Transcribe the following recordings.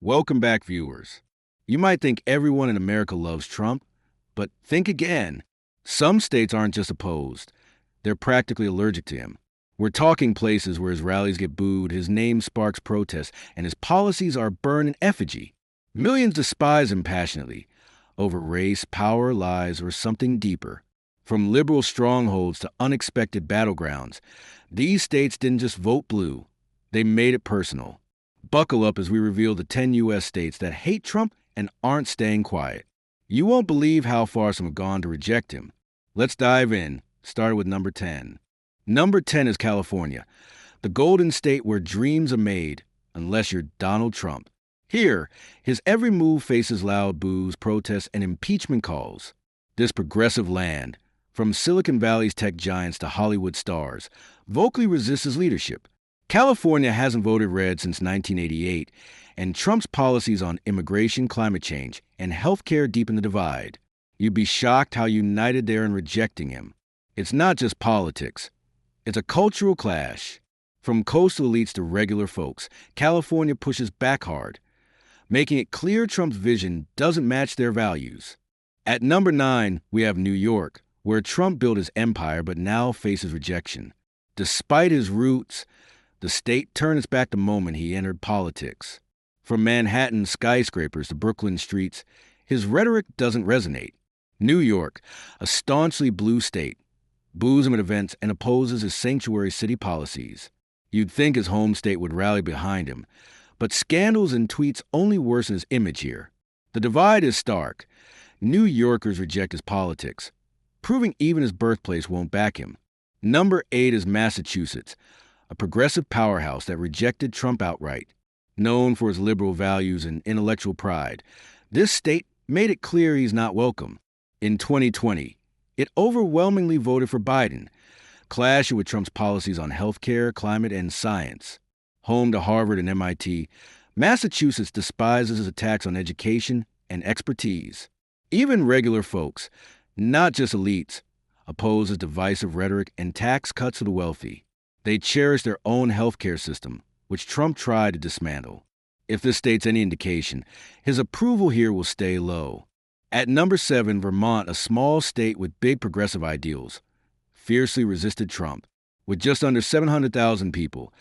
Welcome back, viewers. You might think everyone in America loves Trump, but think again. Some states aren't just opposed, they're practically allergic to him. We're talking places where his rallies get booed, his name sparks protests, and his policies are burned in effigy. Millions despise him passionately, over race, power, lies, or something deeper. From liberal strongholds to unexpected battlegrounds, these states didn't just vote blue, they made it personal. Buckle up as we reveal the 10 U.S. states that hate Trump and aren't staying quiet. You won't believe how far some have gone to reject him. Let's dive in, starting with number 10. Number 10 is California, the golden state where dreams are made, unless you're Donald Trump. Here, his every move faces loud boos, protests, and impeachment calls. This progressive land, from Silicon Valley's tech giants to Hollywood stars, vocally resists his leadership. California hasn't voted red since 1988, and Trump's policies on immigration, climate change, and healthcare deepen the divide. You'd be shocked how united they are in rejecting him. It's not just politics. It's a cultural clash. From coastal elites to regular folks, California pushes back hard, making it clear Trump's vision doesn't match their values. At number 9, we have New York, where Trump built his empire but now faces rejection. Despite his roots, the state turned its back the moment he entered politics. From Manhattan skyscrapers to Brooklyn streets, his rhetoric doesn't resonate. New York, a staunchly blue state, boos him at events and opposes his sanctuary city policies. You'd think his home state would rally behind him, but scandals and tweets only worsen his image here. The divide is stark. New Yorkers reject his politics, proving even his birthplace won't back him. Number 8 is Massachusetts, a progressive powerhouse that rejected Trump outright. Known for his liberal values and intellectual pride, this state made it clear he's not welcome. In 2020, it overwhelmingly voted for Biden, clashing with Trump's policies on healthcare, climate, and science. Home to Harvard and MIT, Massachusetts despises his attacks on education and expertise. Even regular folks, not just elites, oppose his divisive rhetoric and tax cuts to the wealthy. They cherish their own healthcare system, which Trump tried to dismantle. If this state's any indication, his approval here will stay low. At number 7, Vermont, a small state with big progressive ideals, fiercely resisted Trump. With just under 700,000 people,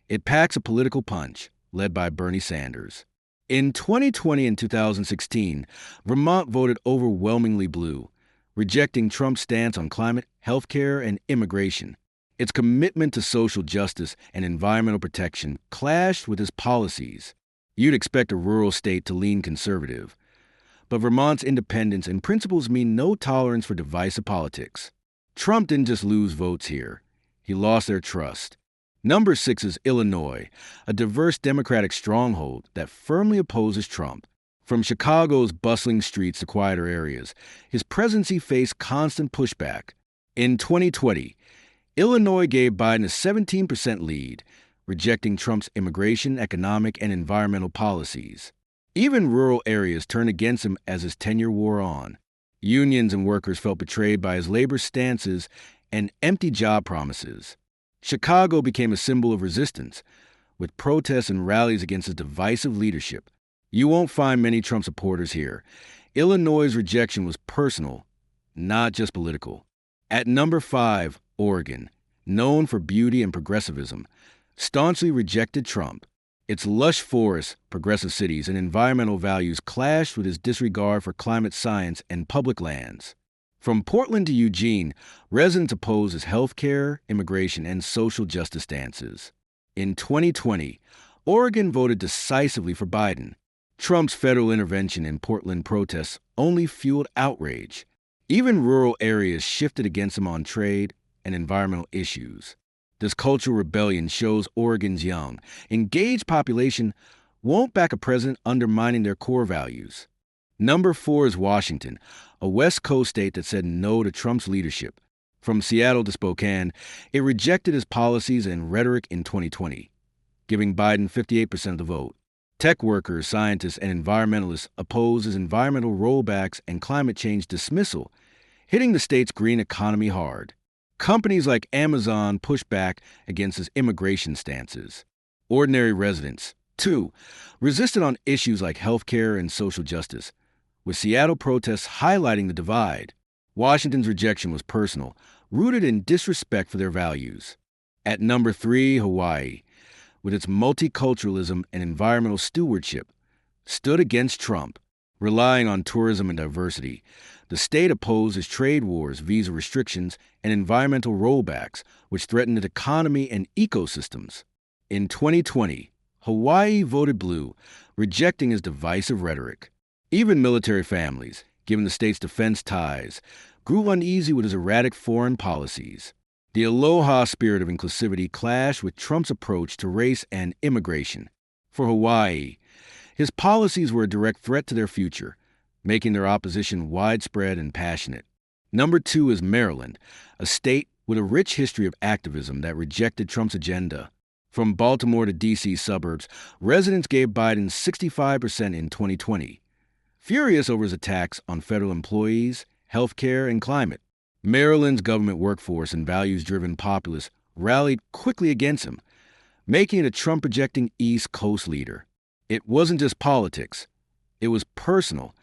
it packs a political punch, led by Bernie Sanders. In 2020 and 2016, Vermont voted overwhelmingly blue, rejecting Trump's stance on climate, healthcare, and immigration. Its commitment to social justice and environmental protection clashed with his policies. You'd expect a rural state to lean conservative, but Vermont's independence and principles mean no tolerance for divisive politics. Trump didn't just lose votes here. He lost their trust. Number 6 is Illinois, a diverse Democratic stronghold that firmly opposes Trump. From Chicago's bustling streets to quieter areas, his presidency faced constant pushback. In 2020, Illinois gave Biden a 17% lead, rejecting Trump's immigration, economic, and environmental policies. Even rural areas turned against him as his tenure wore on. Unions and workers felt betrayed by his labor stances and empty job promises. Chicago became a symbol of resistance, with protests and rallies against his divisive leadership. You won't find many Trump supporters here. Illinois' rejection was personal, not just political. At number 5, Oregon, known for beauty and progressivism, staunchly rejected Trump. Its lush forests, progressive cities, and environmental values clashed with his disregard for climate science and public lands. From Portland to Eugene, residents opposed his healthcare, immigration, and social justice stances. In 2020, Oregon voted decisively for Biden. Trump's federal intervention in Portland protests only fueled outrage. Even rural areas shifted against him on trade and environmental issues. This cultural rebellion shows Oregon's young, engaged population won't back a president undermining their core values. Number 4 is Washington, a West Coast state that said no to Trump's leadership. From Seattle to Spokane, it rejected his policies and rhetoric in 2020, giving Biden 58% of the vote. Tech workers, scientists, and environmentalists oppose his environmental rollbacks and climate change dismissal, hitting the state's green economy hard. Companies like Amazon push back against his immigration stances. Ordinary residents, 2. Resisted on issues like healthcare and social justice, with Seattle protests highlighting the divide. Washington's rejection was personal, rooted in disrespect for their values. At number 3, Hawaii, with its multiculturalism and environmental stewardship, stood against Trump, relying on tourism and diversity. The state opposes trade wars, visa restrictions, and environmental rollbacks, which threaten its economy and ecosystems. In 2020, Hawaii voted blue, rejecting his divisive rhetoric. Even military families, given the state's defense ties, grew uneasy with his erratic foreign policies. The aloha spirit of inclusivity clashed with Trump's approach to race and immigration. For Hawaii, his policies were a direct threat to their future, making their opposition widespread and passionate. Number 2 is Maryland, a state with a rich history of activism that rejected Trump's agenda. From Baltimore to D.C. suburbs, residents gave Biden 65% in 2020. Furious over his attacks on federal employees, health care, and climate, Maryland's government workforce and values-driven populace rallied quickly against him, making it a Trump-rejecting East Coast leader. It wasn't just politics. It was personal,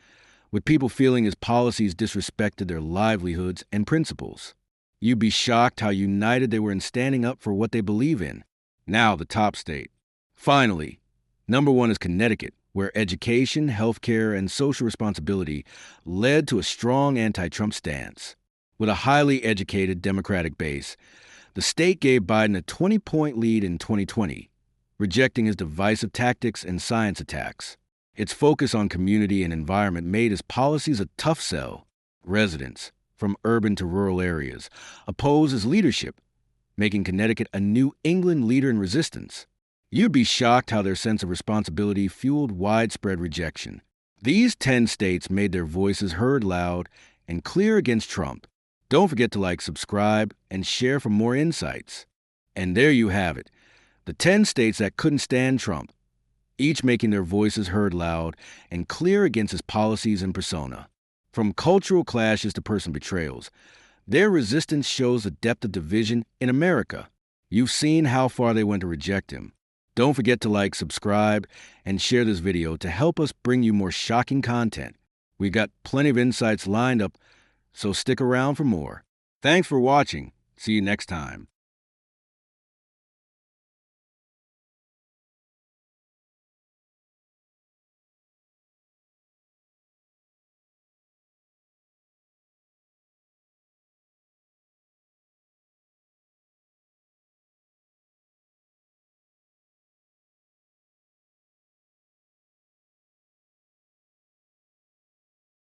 with people feeling his policies disrespected their livelihoods and principles. You'd be shocked how united they were in standing up for what they believe in. Now, the top state. Finally, number 1 is Connecticut, where education, healthcare, and social responsibility led to a strong anti-Trump stance. With a highly educated Democratic base, the state gave Biden a 20-point lead in 2020, rejecting his divisive tactics and science attacks. Its focus on community and environment made his policies a tough sell. Residents, from urban to rural areas, oppose his leadership, making Connecticut a New England leader in resistance. You'd be shocked how their sense of responsibility fueled widespread rejection. These 10 states made their voices heard loud and clear against Trump. Don't forget to like, subscribe, and share for more insights. And there you have it, the 10 states that couldn't stand Trump, each making their voices heard loud and clear against his policies and persona. From cultural clashes to personal betrayals, their resistance shows the depth of division in America. You've seen how far they went to reject him. Don't forget to like, subscribe, and share this video to help us bring you more shocking content. We've got plenty of insights lined up, so stick around for more. Thanks for watching. See you next time.